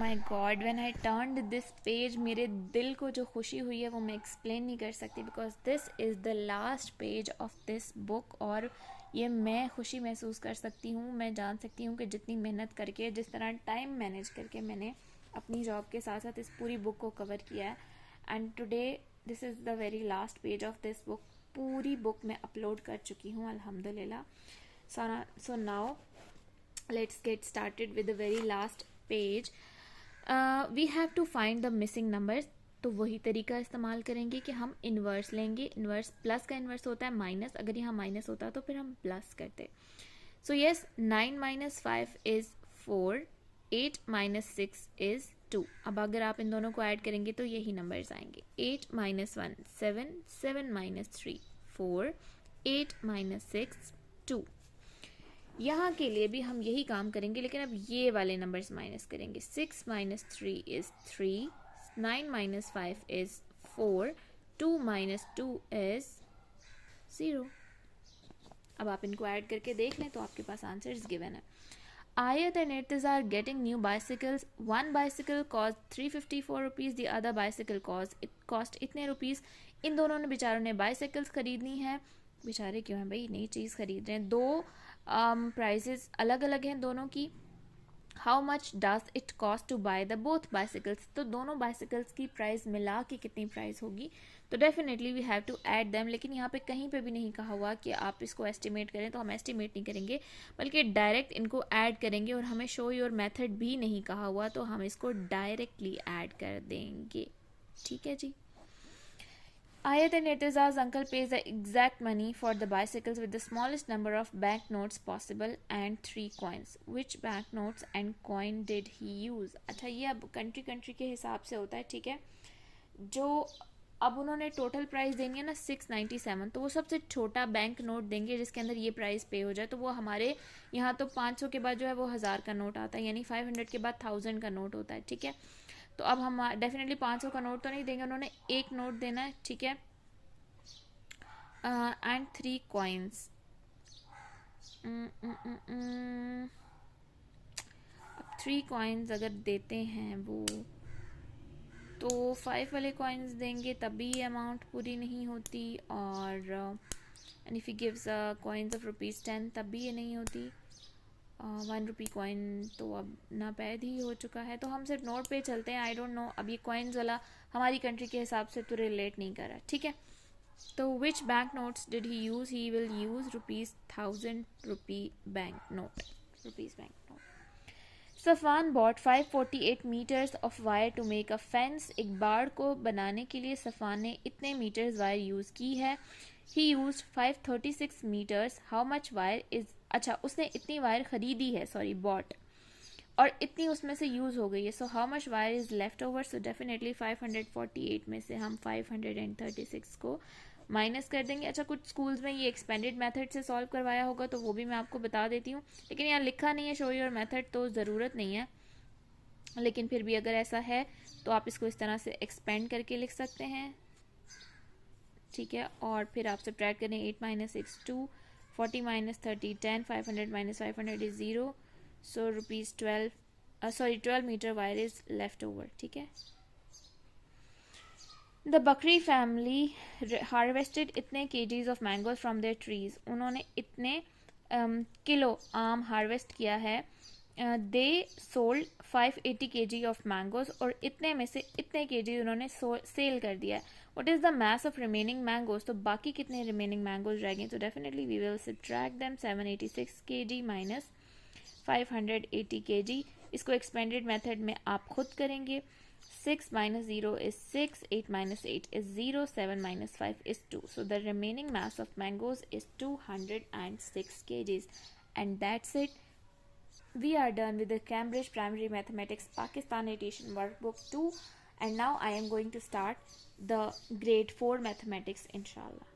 My God, when I turned this page, मेरे दिल को जो खुशी हुई है वो मैं एक्सप्लेन नहीं कर सकती, because this is the last page of this book. और ये मैं खुशी महसूस कर सकती हूँ, मैं जान सकती हूँ कि जितनी मेहनत करके, जिस तरह टाइम मैनेज करके मैंने अपनी जॉब के साथ साथ इस पूरी बुक को कवर किया है. And today this is the very last page of this book. पूरी बुक मैं अपलोड कर चुकी हूँ अल्हम्दुलिल्लाह. So now let's get started with the very last page. We have to find the missing numbers. तो वही तरीका इस्तेमाल करेंगे कि हम इन्वर्स लेंगे. इन्वर्स प्लस का इन्वर्स होता है माइनस. अगर यहाँ माइनस होता तो फिर हम प्लस करते. So yes, 9 minus 5 is 4, 8 minus 6 is 2. अब अगर आप इन दोनों को ऐड करेंगे तो यही नंबर्स आएंगे. 8 माइनस 1 7, 7 माइनस 3 4, 8 माइनस 6 2. यहाँ के लिए भी हम यही काम करेंगे, लेकिन अब ये वाले नंबर्स माइनस करेंगे. 6 minus 3 is 3, 9 minus 5 is 4, 2 minus 2 is 0. अब आप इनको ऐड करके देख लें तो आपके पास आंसर्स गिवन है. Ayat and Irtizar getting new bicycles. One bicycle cost 354 rupees, the other bicycle cost इतने रुपीस. इन दोनों ने बेचारों ने बाइसाइकिल्स खरीदनी है. बेचारे क्यों हैं भाई, नई चीज़ खरीद रहे हैं. दो प्राइजेस अलग अलग हैं दोनों की. How much does it cost to buy the both bicycles. तो दोनों बाइसिकल्स की प्राइस मिला के कितनी प्राइस होगी. तो definitely we have to add them. लेकिन यहाँ पे कहीं पे भी नहीं कहा हुआ कि आप इसको एस्टिमेट करें, तो हम एस्टिमेट नहीं करेंगे बल्कि डायरेक्ट इनको ऐड करेंगे. और हमें शो योर मेथड भी नहीं कहा हुआ, तो हम इसको डायरेक्टली ऐड कर देंगे. ठीक है जी. Ayat and Irtizar's uncle pays the exact money for the bicycles with the smallest number of banknotes possible and 3 coins. Which banknotes and coin did he use? अच्छा, ये अब कंट्री के हिसाब से होता है. ठीक है. जो अब उन्होंने टोटल प्राइस देनी है ना 697, तो वो सबसे छोटा बैंक नोट देंगे जिसके अंदर ये प्राइस पे हो जाए. तो वो हमारे यहाँ तो 500 के बाद जो है वो 1000 का नोट आता है, यानी 500 के बाद 1000 का नोट होता है. ठीक है. तो अब हम डेफिनेटली 500 का नोट तो नहीं देंगे, उन्होंने एक नोट देना है. ठीक है. And 3 coins. अब 3 कॉइन्स अगर देते हैं वो, तो 5 वाले कॉइन्स देंगे तब भी ये अमाउंट पूरी नहीं होती. और and if he gives coins of ₹10 तब भी ये नहीं होती. 1 रुपी कॉइन तो अब नापैद ही हो चुका है. तो हम सिर्फ नोट पे चलते हैं. आई डोंट नो, अब ये कॉइन्स वाला हमारी कंट्री के हिसाब से तो रिलेट नहीं कर रहा. ठीक है. तो which bank notes did he use? He will use ₹1000 bank note. Rupees bank note. Safwan bought 548 meters of wire to make a fence. एक बाड़ को बनाने के लिए सफ़ान ने इतने मीटर्स वायर यूज़ की है. He used 536 meters. How much wire is? अच्छा, उसने इतनी वायर खरीदी है, सॉरी बॉट, और इतनी उसमें से यूज़ हो गई है. So how much wire is left over. So definitely 548 में से हम 536 को माइनस कर देंगे. अच्छा, कुछ स्कूल्स में ये एक्सपेंडेड मेथड से सॉल्व करवाया होगा, तो वो भी मैं आपको बता देती हूँ. लेकिन यहाँ लिखा नहीं है शो योर मेथड, तो ज़रूरत नहीं है. लेकिन फिर भी अगर ऐसा है तो आप इसको इस तरह से एक्सपेंड करके लिख सकते हैं. ठीक है. और फिर आप सब्ट्रैक्ट करें. 8 minus 6 2, 40 minus 30 10, 500 minus 500 is 0. So ₹12 metre wire is left over. ठीक है. द बकरी फैमिली हार्वेस्टेड इतने kgs of mangoes from their trees. उन्होंने इतने किलो आम हार्वेस्ट किया है. They sold 580 kg of mangoes. और इतने में से इतने kg उन्होंने सेल कर दिया है. What is the mass of remaining mangoes. तो बाकी कितने रिमेनिंग मैंगोज रह गए. तो definitely we will subtract them. 786 kg minus 580 kg. इसको एक्सपेंडेड मेथड में आप खुद करेंगे. 6 minus 0 is 6, 8 minus 8 is 0, 7 minus 5 is 2. So the remaining mass of mangoes is 206 kgs. And that's it. We are done with the Cambridge Primary Mathematics Pakistan Edition Workbook 2. And now I am going to start the grade 4 mathematics inshallah.